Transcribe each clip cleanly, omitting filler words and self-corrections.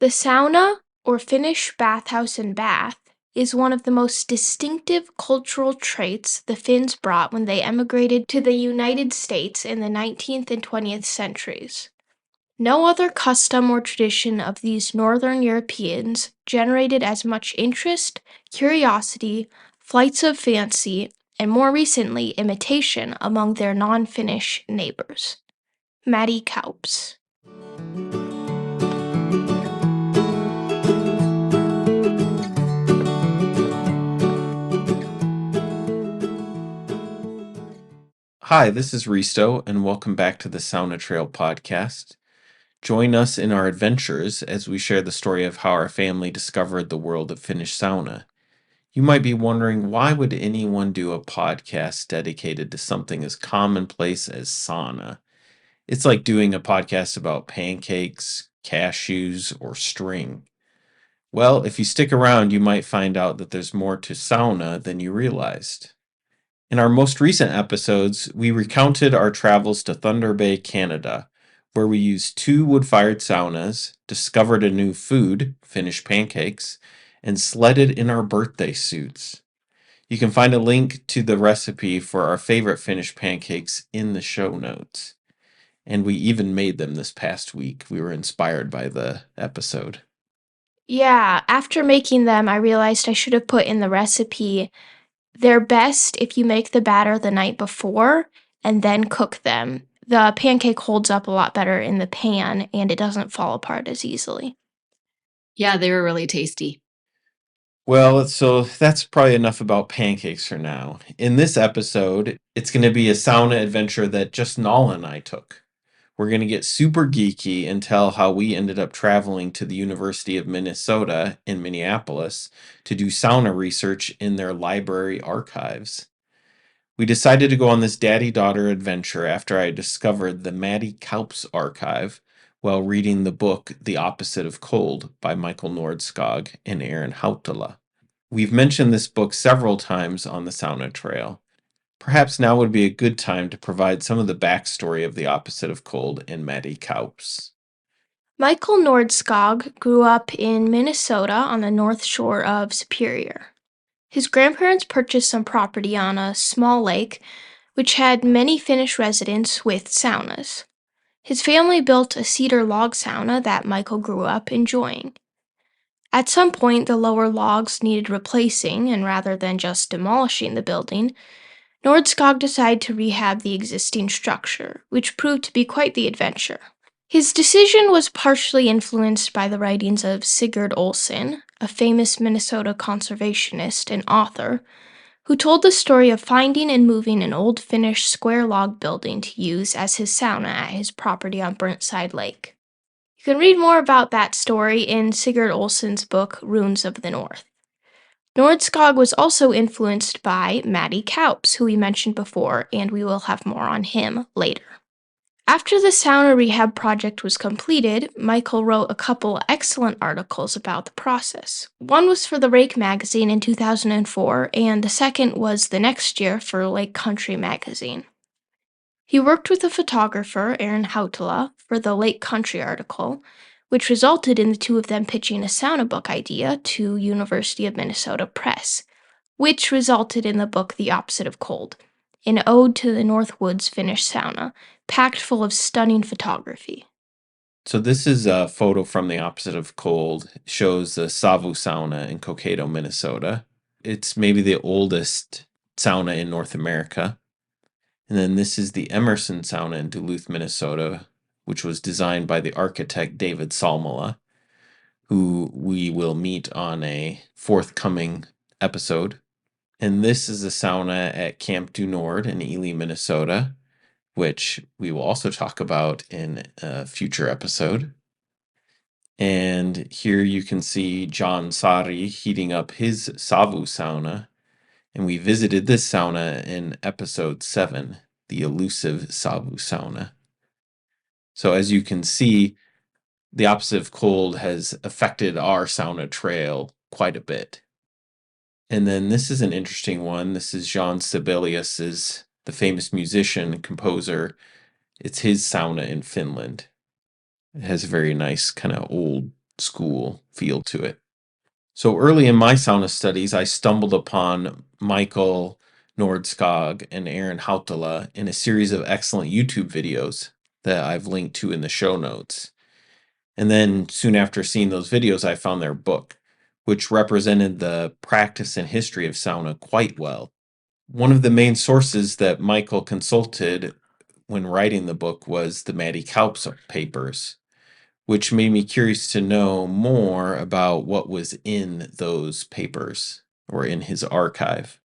The sauna, or Finnish bathhouse and bath, is one of the most distinctive cultural traits the Finns brought when they emigrated to the United States in the 19th and 20th centuries. No other custom or tradition of these Northern Europeans generated as much interest, curiosity, flights of fancy, and more recently, imitation among their non Finnish neighbors. Matti Kaups. Hi, this is Risto, and welcome back to the Sauna Trail podcast. Join us in our adventures as we share the story of how our family discovered the world of Finnish sauna. You might be wondering, why would anyone do a podcast dedicated to something as commonplace as sauna? It's like doing a podcast about pancakes, cashews, or string. Well, if you stick around, you might find out that there's more to sauna than you realized. In our most recent episodes, we recounted our travels to Thunder Bay, Canada, where we used 2 wood-fired saunas, discovered a new food, Finnish pancakes, and sledded in our birthday suits. You can find a link to the recipe for our favorite Finnish pancakes in the show notes. And we even made them this past week. We were inspired by the episode. Yeah, after making them, I realized I should have put in the recipe. They're best if you make the batter the night before and then cook them. The pancake holds up a lot better in the pan and it doesn't fall apart as easily. Yeah, they were really tasty. Well, so that's probably enough about pancakes for now. In this episode, it's going to be a sauna adventure that just Nahlah and I took. We're going to get super geeky and tell how we ended up traveling to the University of Minnesota in Minneapolis to do sauna research in their library archives. We decided to go on this daddy-daughter adventure after I discovered the Matti Kaups archive while reading the book The Opposite of Cold by Michael Nordskog and Aaron Hautala. We've mentioned this book several times on the Sauna Trail. Perhaps now would be a good time to provide some of the backstory of The Opposite of Cold and Matti Kaups. Michael Nordskog grew up in Minnesota on the north shore of Superior. His grandparents purchased some property on a small lake, which had many Finnish residents with saunas. His family built a cedar log sauna that Michael grew up enjoying. At some point, the lower logs needed replacing, and rather than just demolishing the building, Nordskog decided to rehab the existing structure, which proved to be quite the adventure. His decision was partially influenced by the writings of Sigurd Olsen, a famous Minnesota conservationist and author, who told the story of finding and moving an old Finnish square log building to use as his sauna at his property on Burntside Lake. You can read more about that story in Sigurd Olsen's book Runes of the North. Nordskog was also influenced by Matti Kaups, who we mentioned before, and we will have more on him later. After the sauna rehab project was completed, Michael wrote a couple excellent articles about the process. One was for the Rake magazine in 2004, and the second was the next year for Lake Country magazine. He worked with a photographer, Aaron Hautala, for the Lake Country article, which resulted in the two of them pitching a sauna book idea to University of Minnesota Press, which resulted in the book The Opposite of Cold, an ode to the Northwoods Finnish sauna, packed full of stunning photography. So this is a photo from The Opposite of Cold. It shows the Savu sauna in Cokato, Minnesota. It's maybe the oldest sauna in North America. And then this is the Emerson sauna in Duluth, Minnesota, which was designed by the architect David Salmela, who we will meet on a forthcoming episode. And this is a sauna at Camp du Nord in Ely, Minnesota, which we will also talk about in a future episode. And here you can see John Sari heating up his Savu sauna. And we visited this sauna in episode 7, the elusive Savu sauna. So as you can see, the Opposite of Cold has affected our sauna trail quite a bit. And then this is an interesting one. This is Jean Sibelius's, the famous musician and composer. It's his sauna in Finland. It has a very nice kind of old school feel to it. So early in my sauna studies, I stumbled upon Michael Nordskog and Aaron Hautala in a series of excellent YouTube videos that I've linked to in the show notes. And then soon after seeing those videos, I found their book, which represented the practice and history of sauna quite well. One of the main sources that Michael consulted when writing the book was the Matti Kaups papers, which made me curious to know more about what was in those papers or in his archive.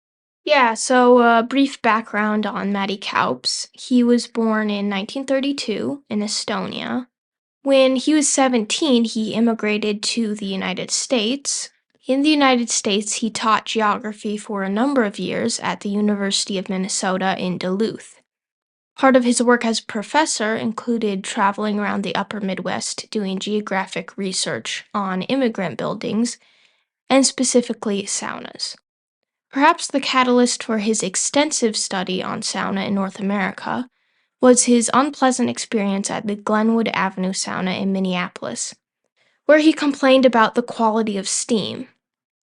Yeah, so a brief background on Matti Kaups. He was born in 1932 in Estonia. When he was 17, he immigrated to the United States. In the United States, he taught geography for a number of years at the University of Minnesota in Duluth. Part of his work as a professor included traveling around the upper Midwest doing geographic research on immigrant buildings and specifically saunas. Perhaps the catalyst for his extensive study on sauna in North America was his unpleasant experience at the Glenwood Avenue sauna in Minneapolis, where he complained about the quality of steam.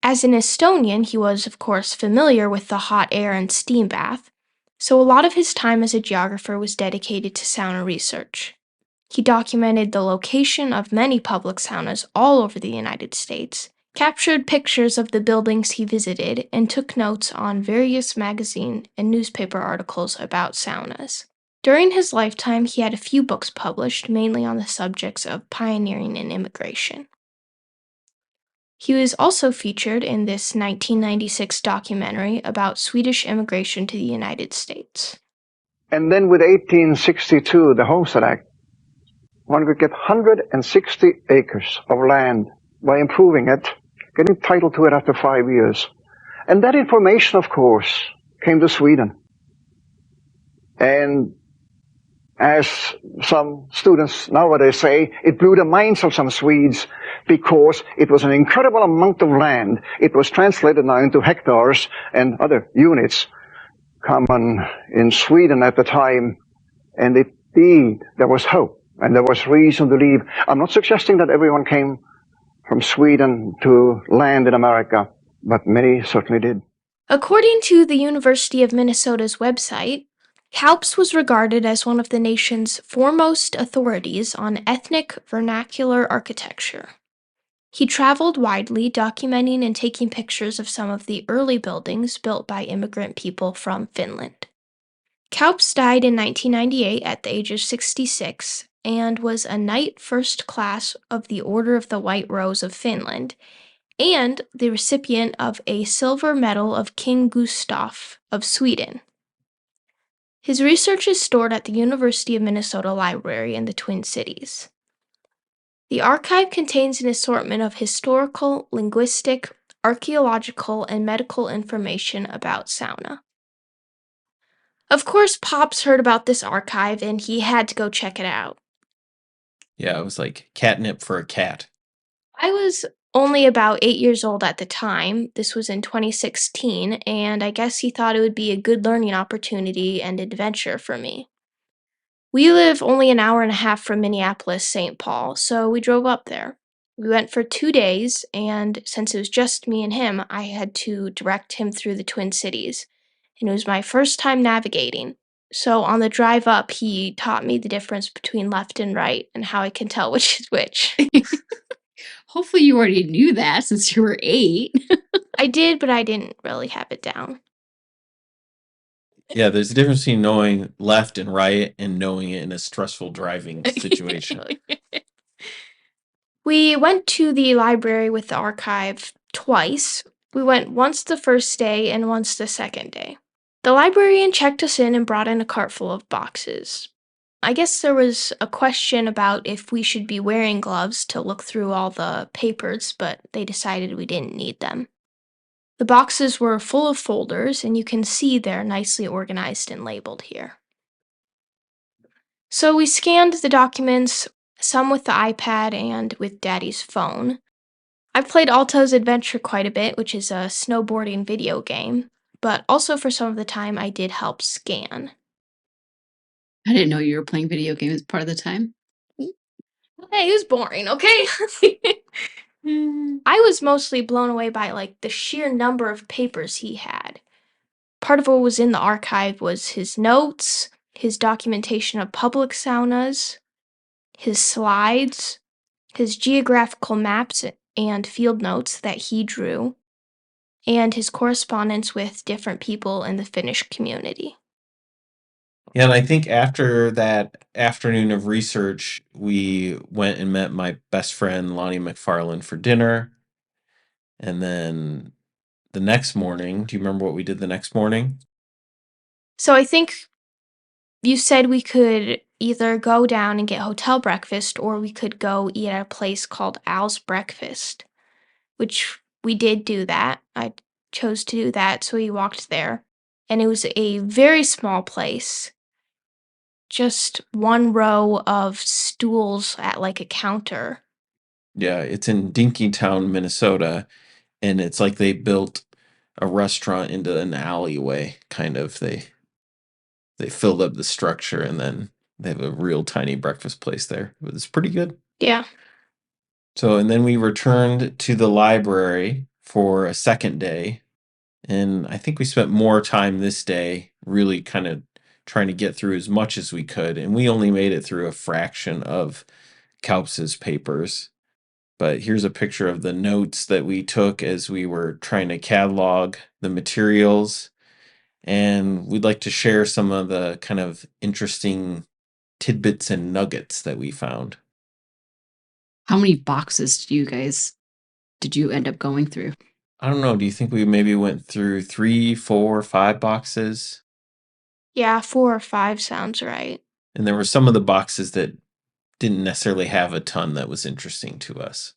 As an Estonian, he was, of course, familiar with the hot air and steam bath, so a lot of his time as a geographer was dedicated to sauna research. He documented the location of many public saunas all over the United States, captured pictures of the buildings he visited, and took notes on various magazine and newspaper articles about saunas. During his lifetime, he had a few books published, mainly on the subjects of pioneering and immigration. He was also featured in this 1996 documentary about Swedish immigration to the United States. And then with 1862, the Homestead Act, one could get 160 acres of land by improving it, getting title to it after 5 years. And that information, of course, came to Sweden. And as some students nowadays say, it blew the minds of some Swedes because it was an incredible amount of land. It was translated now into hectares and other units common in Sweden at the time. And indeed, there was hope and there was reason to leave. I'm not suggesting that everyone came from Sweden to land in America, but many certainly did. According to the University of Minnesota's website, Kaups was regarded as one of the nation's foremost authorities on ethnic vernacular architecture. He traveled widely, documenting and taking pictures of some of the early buildings built by immigrant people from Finland. Kaups died in 1998 at the age of 66 and was a Knight First Class of the Order of the White Rose of Finland and the recipient of a silver medal of King Gustaf of Sweden. His research is stored at the University of Minnesota Library in the Twin Cities. The archive contains an assortment of historical, linguistic, archaeological, and medical information about sauna. Of course, Pops heard about this archive and he had to go check it out. Yeah, it was like catnip for a cat. I was only about 8 years old at the time. This was in 2016, and I guess he thought it would be a good learning opportunity and adventure for me. We live only an hour and a half from Minneapolis, St. Paul, so we drove up there. We went for 2 days, and since it was just me and him, I had to direct him through the Twin Cities, and it was my first time navigating. So on the drive up, he taught me the difference between left and right and how I can tell which is which. Hopefully you already knew that since you were 8. I did, but I didn't really have it down. Yeah, there's a difference between knowing left and right and knowing it in a stressful driving situation. We went to the library with the archive twice. We went once the first day and once the second day. The librarian checked us in and brought in a cart full of boxes. I guess there was a question about if we should be wearing gloves to look through all the papers, but they decided we didn't need them. The boxes were full of folders, and you can see they're nicely organized and labeled here. So we scanned the documents, some with the iPad and with Daddy's phone. I've played Alto's Adventure quite a bit, which is a snowboarding video game, but also for some of the time I did help scan. I didn't know you were playing video games part of the time. Hey, it was boring, okay? was mostly blown away by like the sheer number of papers he had. Part of what was in the archive was his notes, his documentation of public saunas, his slides, his geographical maps and field notes that he drew, and his correspondence with different people in the Finnish community. Yeah, and I think after that afternoon of research, we went and met my best friend, Lonnie McFarland, for dinner. And then the next morning, do you remember what we did the next morning? So I think you said we could either go down and get hotel breakfast or we could go eat at a place called Al's Breakfast, which we did do that. I chose to do that, so we walked there. And it was a very small place, just one row of stools at like a counter. Yeah, it's in Dinkytown, Minnesota, and it's like they built a restaurant into an alleyway, kind of. They filled up the structure and then they have a real tiny breakfast place there. It was pretty good. Yeah. So, and then we returned to the library for a second day. And I think we spent more time this day really kind of trying to get through as much as we could. And we only made it through a fraction of Kaups's papers. But here's a picture of the notes that we took as we were trying to catalog the materials. And we'd like to share some of the kind of interesting tidbits and nuggets that we found. How many boxes did you end up going through? I don't know. Do you think we maybe went through 3, 4, 5 boxes? Yeah, 4 or 5 sounds right. And there were some of the boxes that didn't necessarily have a ton that was interesting to us.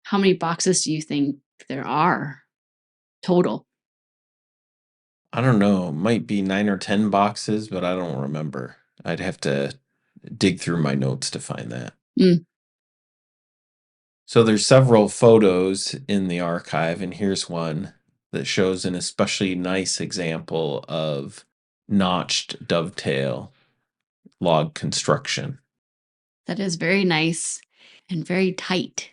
How many boxes do you think there are total? I don't know. It might be 9 or 10 boxes, but I don't remember. I'd have to dig through my notes to find that. Mm. So there's several photos in the archive, and here's one that shows an especially nice example of notched dovetail log construction. That is very nice and very tight.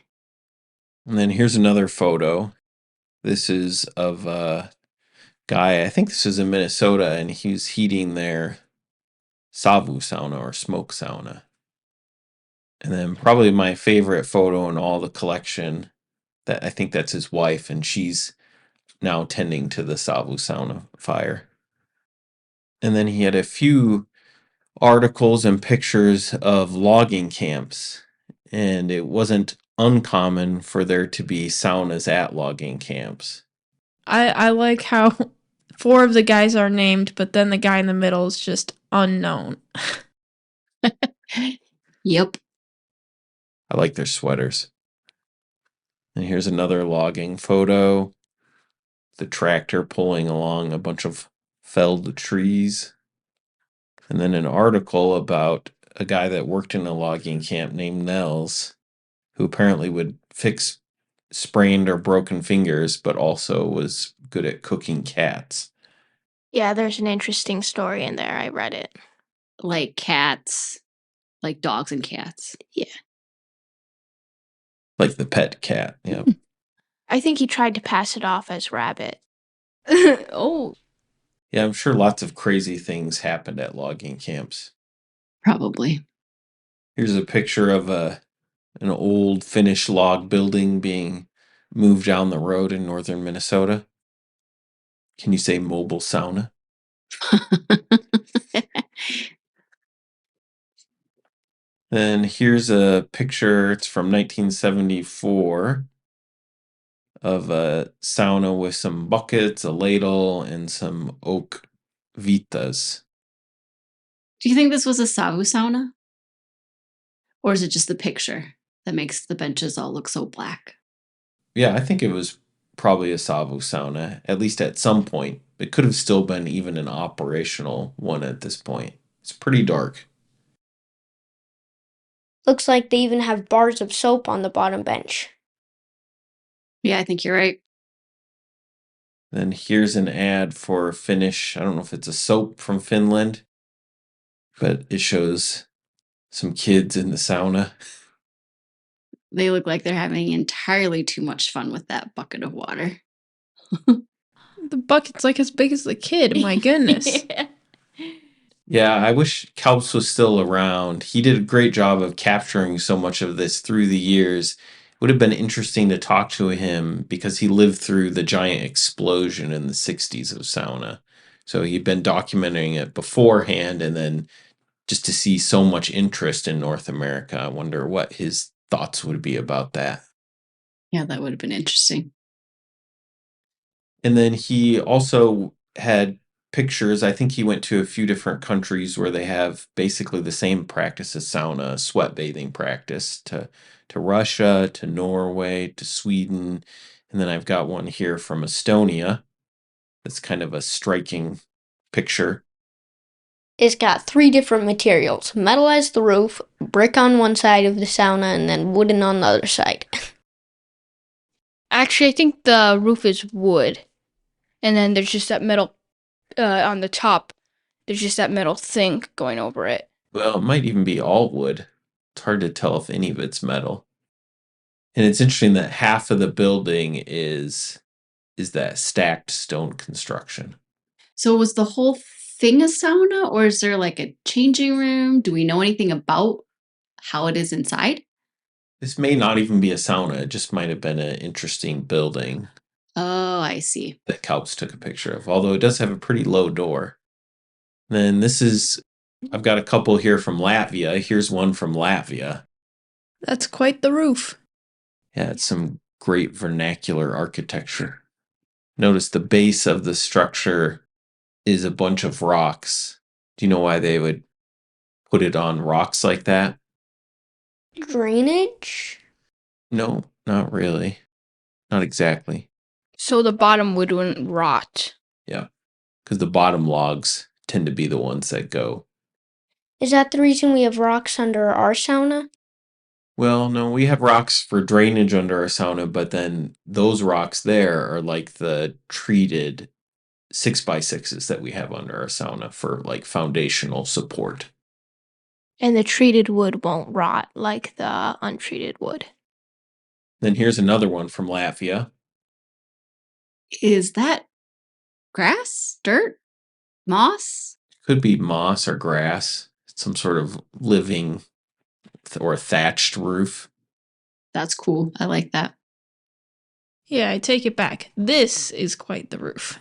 And then here's another photo. This is of a guy, I think this is in Minnesota, and he's heating their sauna or smoke sauna. And then probably my favorite photo in all the collection, that I think that's his wife, and she's now tending to the sauna fire. And then he had a few articles and pictures of logging camps, and it wasn't uncommon for there to be saunas at logging camps. I like how 4 of the guys are named, but then the guy in the middle is just unknown. Yep. I like their sweaters. And here's another logging photo. The tractor pulling along a bunch of felled trees. And then an article about a guy that worked in a logging camp named Nels, who apparently would fix sprained or broken fingers, but also was good at cooking cats. Yeah, there's an interesting story in there. I read it. Like cats, like dogs and cats. Yeah. Like the pet cat. Yep. I think he tried to pass it off as rabbit. Oh. Yeah, I'm sure lots of crazy things happened at logging camps. Probably. Here's a picture of an old Finnish log building being moved down the road in northern Minnesota. Can you say mobile sauna? Then here's a picture, it's from 1974, of a sauna with some buckets, a ladle, and some oak vitas. Do you think this was a sauna? Or is it just the picture that makes the benches all look so black? Yeah, I think it was probably a sauna, at least at some point. It could have still been even an operational one at this point. It's pretty dark. Looks like they even have bars of soap on the bottom bench. Yeah, I think you're right. Then here's an ad for Finnish, I don't know if it's a soap from Finland, but it shows some kids in the sauna. They look like they're having entirely too much fun with that bucket of water. The bucket's like as big as the kid. My goodness. Yeah. Yeah, I wish Kaups was still around. He did a great job of capturing so much of this through the years. It would have been interesting to talk to him because he lived through the giant explosion in the 60s of sauna. So he'd been documenting it beforehand, and then just to see so much interest in North America, I wonder what his thoughts would be about that. Yeah, that would have been interesting. And then he also had pictures. I think he went to a few different countries where they have basically the same practice as sauna, sweat bathing practice, to Russia, to Norway, to Sweden. And then I've got one here from Estonia. That's kind of a striking picture. It's got 3 different materials: metal as the roof, brick on one side of the sauna, and then wooden on the other side. Actually, I think the roof is wood. And then there's just that metal on the top. There's just that metal thing going over it. Well, it might even be all wood. It's hard to tell if any of it's metal. And it's interesting that half of the building is that stacked stone construction. So was the whole thing a sauna, or is there like a changing room? Do we know anything about how it is inside? This may not even be a sauna. It just might have been an interesting building Oh, I see. that Kaups took a picture of, although it does have a pretty low door. Then I've got a couple here from Latvia. Here's one from Latvia. That's quite the roof. Yeah, it's some great vernacular architecture. Notice the base of the structure is a bunch of rocks. Do you know why they would put it on rocks like that? Drainage? No, not really. Not exactly. So the bottom wood wouldn't rot. Yeah, because the bottom logs tend to be the ones that go. Is that the reason we have rocks under our sauna? Well, no, we have rocks for drainage under our sauna, but then those rocks there are like the treated 6x6s that we have under our sauna for like foundational support. And the treated wood won't rot like the untreated wood. Then here's another one from Latvia. Is that grass, dirt, moss? Could be moss or grass, some sort of living or thatched roof. That's cool. I like that. Yeah, I take it back. This is quite the roof.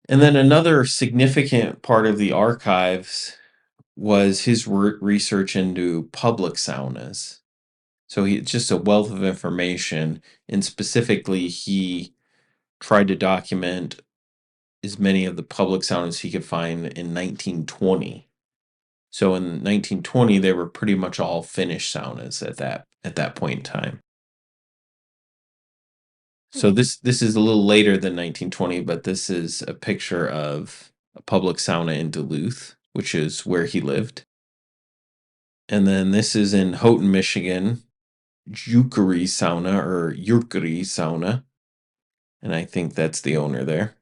And then another significant part of the archives was his research into public saunas. So it's just a wealth of information, and specifically he tried to document as many of the public saunas he could find in 1920. So in 1920, they were pretty much all Finnish saunas at that point in time. So this is a little later than 1920, but this is a picture of a public sauna in Duluth, which is where he lived. And then this is in Houghton, Michigan, Jukeri Sauna. And I think that's the owner there.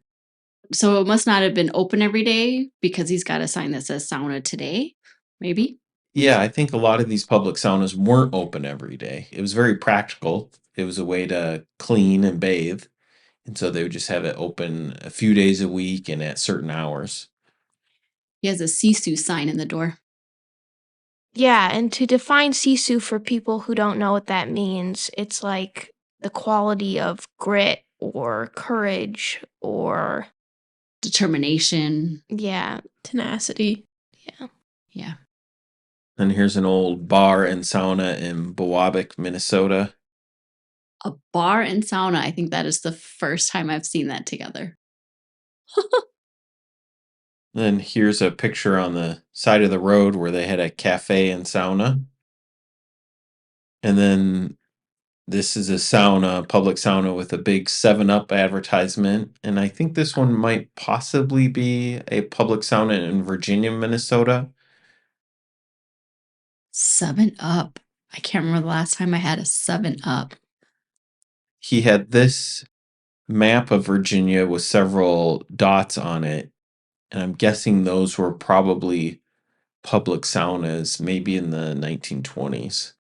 So it must not have been open every day because he's got a sign that says sauna today, maybe? Yeah, I think a lot of these public saunas weren't open every day. It was very practical. It was a way to clean and bathe. And so they would just have it open a few days a week and at certain hours. He has a sisu sign in the door. Yeah, and to define sisu for people who don't know what that means, it's like the quality of grit or courage or, Determination. yeah, Tenacity. Yeah. And here's an old bar and sauna in Bowabic, Minnesota. A bar and sauna. I think that is the first time I've seen that together. Then here's a picture on the side of the road where they had a cafe and sauna. And then this is a sauna, public sauna with a big 7-Up advertisement. And I think this one might possibly be a public sauna in Virginia, Minnesota. 7-Up. I can't remember the last time I had a 7-Up. He had this map of Virginia with several dots on it. And I'm guessing those were probably public saunas, maybe in the 1920s.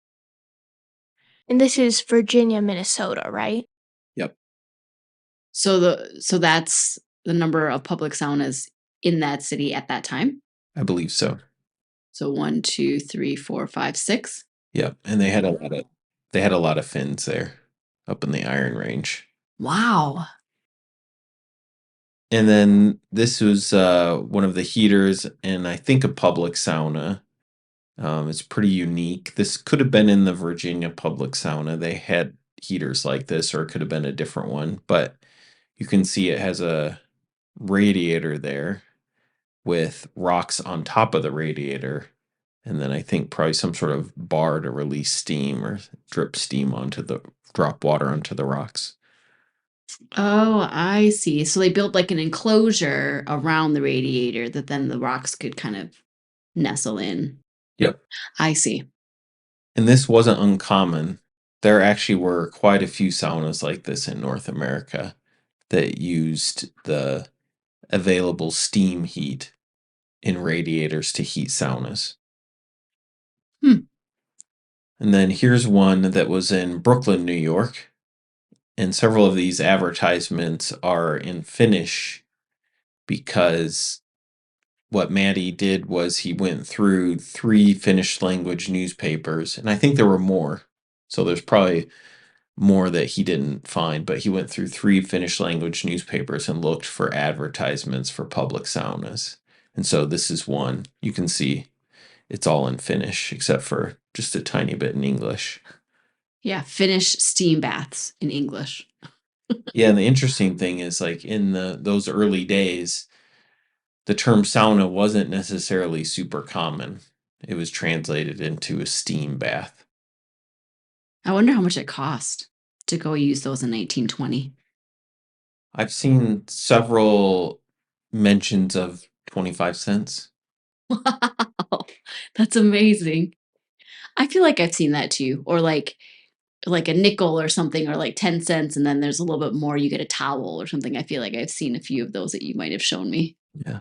And this is Virginia, Minnesota, right? Yep, So that's the number of public saunas in that city at that time. I believe so. So 1, 2, 3, 4, 5, 6. Yep, and they had a lot of fins there up in the Iron Range. Wow. And then this was one of the heaters, and I think a public sauna. It's pretty unique. This could have been in the Virginia public sauna. They had heaters like this, or it could have been a different one. But you can see it has a radiator there with rocks on top of the radiator. And then I think probably some sort of bar to release steam or drop water onto the rocks. Oh, I see. So they built like an enclosure around the radiator that then the rocks could kind of nestle in. Yep. I see. And this wasn't uncommon. There actually were quite a few saunas like this in North America that used the available steam heat in radiators to heat saunas. Hmm. And then here's one that was in Brooklyn, New York. And several of these advertisements are in Finnish because what Matti did was he went through 3 Finnish language newspapers, and I think there were more. So there's probably more that he didn't find, but he went through 3 Finnish language newspapers and looked for advertisements for public saunas. And so this is one. You can see it's all in Finnish except for just a tiny bit in English. Yeah, Finnish steam baths in English. Yeah, and the interesting thing is like in those early days, the term sauna wasn't necessarily super common. It was translated into a steam bath. I wonder how much it cost to go use those in 1920. I've seen several mentions of 25 cents. Wow, that's amazing. I feel like I've seen that too, or like a nickel or something, or like 10 cents, and then there's a little bit more, you get a towel or something. I feel like I've seen a few of those that you might have shown me. Yeah.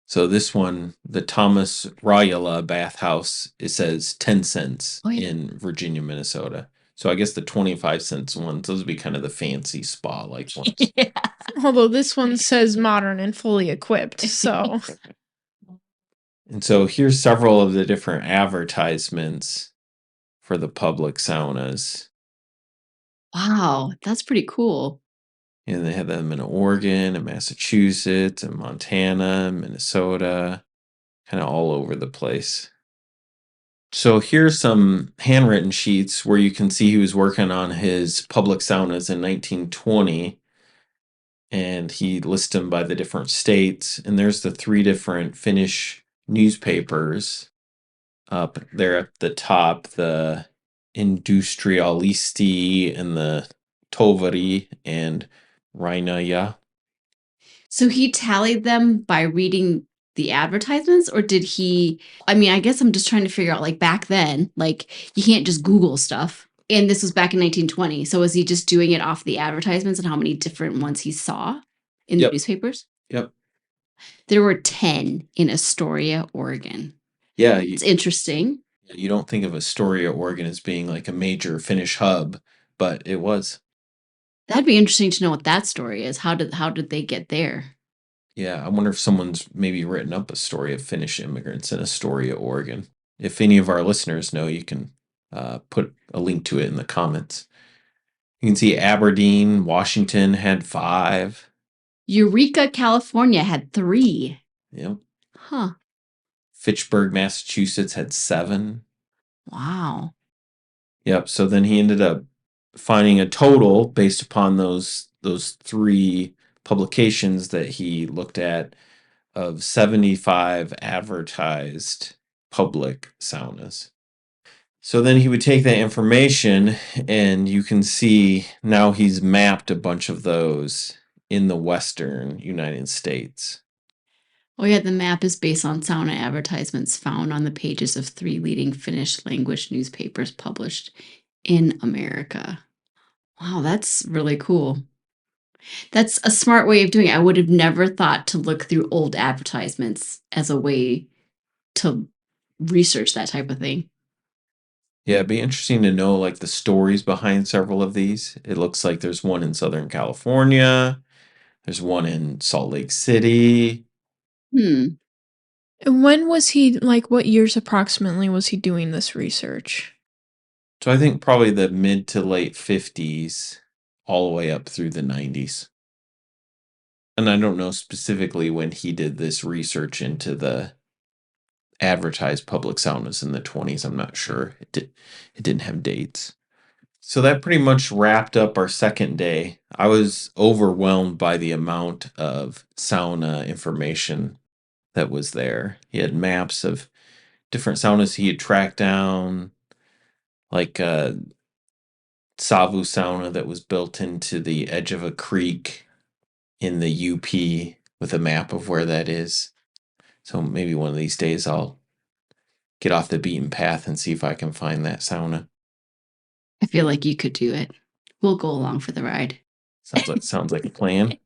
So this one, the Thomas Rajala bathhouse, it says 10 cents in Virginia, Minnesota. So I guess the 25 cents ones, those would be kind of the fancy spa-like ones. Yeah. Although this one says modern and fully equipped, so. And so here's several of the different advertisements for the public saunas. Wow, that's pretty cool. And they had them in Oregon and Massachusetts and Montana, Minnesota, kind of all over the place. So here's some handwritten sheets where you can see he was working on his public saunas in 1920. And he lists them by the different states. And there's the 3 different Finnish newspapers up there at the top, the Industrialisti and the Tovari and Rainaja. So he tallied them by reading the advertisements, or did he? I mean, I guess I'm just trying to figure out, like back then, like you can't just Google stuff. And this was back in 1920. So was he just doing it off the advertisements and how many different ones he saw in the newspapers? Yep. There were 10 in Astoria, Oregon. Yeah. It's interesting. You don't think of Astoria, Oregon as being like a major Finnish hub, but it was. That'd be interesting to know what that story is. How did they get there? Yeah, I wonder if someone's maybe written up a story of Finnish immigrants in Astoria, Oregon. If any of our listeners know, you can put a link to it in the comments. You can see Aberdeen, Washington had 5. Eureka, California had 3. Yep. Huh. Fitchburg, Massachusetts had 7. Wow. Yep. So then he ended up finding a total based upon those 3 publications that he looked at of 75 advertised public saunas. So then he would take that information, and you can see now he's mapped a bunch of those in the western United States. Oh yeah, the map is based on sauna advertisements found on the pages of 3 leading Finnish language newspapers published in America. Wow, that's really cool. That's a smart way of doing it. I would have never thought to look through old advertisements as a way to research that type of thing. Yeah, it'd be interesting to know like the stories behind several of these. It looks like there's one in Southern California, there's one in Salt Lake City. Hmm. And when was he, like, what years approximately was he doing this research? So I think probably the mid to late 50s, all the way up through the 90s. And I don't know specifically when he did this research into the advertised public saunas in the 20s. I'm not sure. It didn't have dates. So that pretty much wrapped up our second day. I was overwhelmed by the amount of sauna information that was there. He had maps of different saunas he had tracked down, like a Savu sauna that was built into the edge of a creek in the UP with a map of where that is. So maybe one of these days I'll get off the beaten path and see if I can find that sauna. I feel like you could do it. We'll go along for the ride. Sounds like a plan.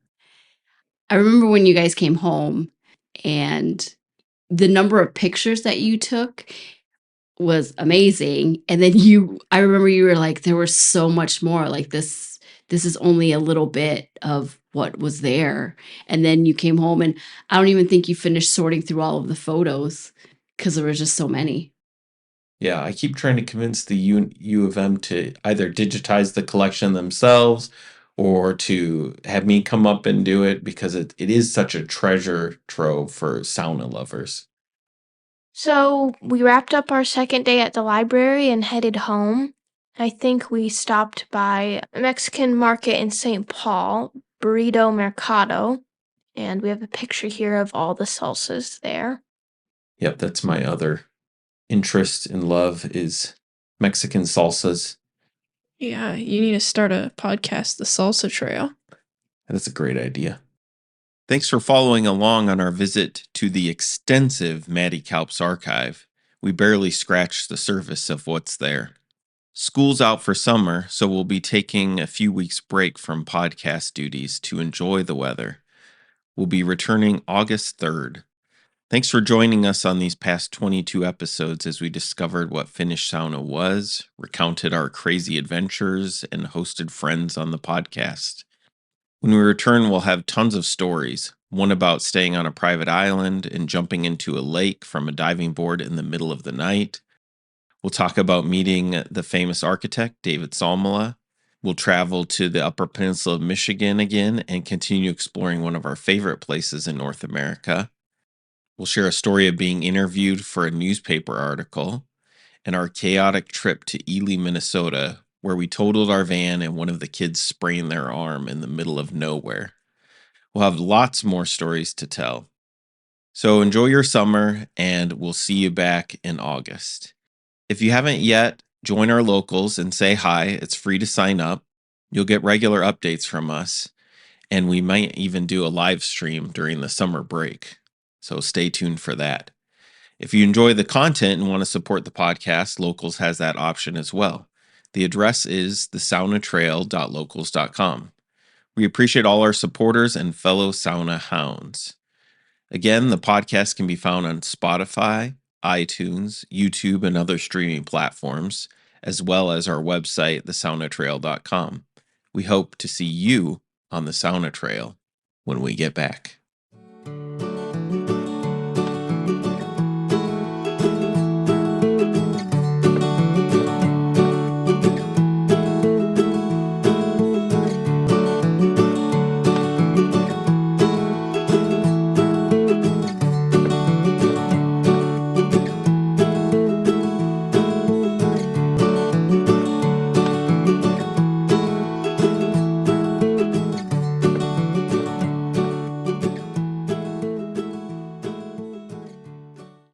I remember when you guys came home and the number of pictures that you took was amazing. And then I remember you were like, there was so much more. Like this is only a little bit of what was there. And then you came home and I don't even think you finished sorting through all of the photos because there was just so many. Yeah, I keep trying to convince the U of M to either digitize the collection themselves or to have me come up and do it because it is such a treasure trove for sauna lovers. So we wrapped up our second day at the library and headed home. I think we stopped by a Mexican market in St. Paul, Burrito Mercado, and we have a picture here of all the salsas there. Yep, that's my other interest and love is Mexican salsas. Yeah, you need to start a podcast, The Salsa Trail. That's a great idea. Thanks for following along on our visit to the extensive Matti Kaups archive. We barely scratched the surface of what's there. School's out for summer, so we'll be taking a few weeks break from podcast duties to enjoy the weather. We'll be returning August 3rd. Thanks for joining us on these past 22 episodes as we discovered what Finnish sauna was, recounted our crazy adventures, and hosted friends on the podcast. When we return, we'll have tons of stories. One about staying on a private island and jumping into a lake from a diving board in the middle of the night. We'll talk about meeting the famous architect, David Salmela. We'll travel to the Upper Peninsula of Michigan again and continue exploring one of our favorite places in North America. We'll share a story of being interviewed for a newspaper article and our chaotic trip to Ely, Minnesota, where we totaled our van and one of the kids sprained their arm in the middle of nowhere. We'll have lots more stories to tell. So enjoy your summer, and we'll see you back in August. If you haven't yet, join our locals and say hi. It's free to sign up. You'll get regular updates from us, and we might even do a live stream during the summer break. So stay tuned for that. If you enjoy the content and want to support the podcast, Locals has that option as well. The address is thesaunatrail.locals.com. We appreciate all our supporters and fellow sauna hounds. Again, the podcast can be found on Spotify, iTunes, YouTube, and other streaming platforms, as well as our website, thesaunatrail.com. We hope to see you on the Sauna Trail when we get back.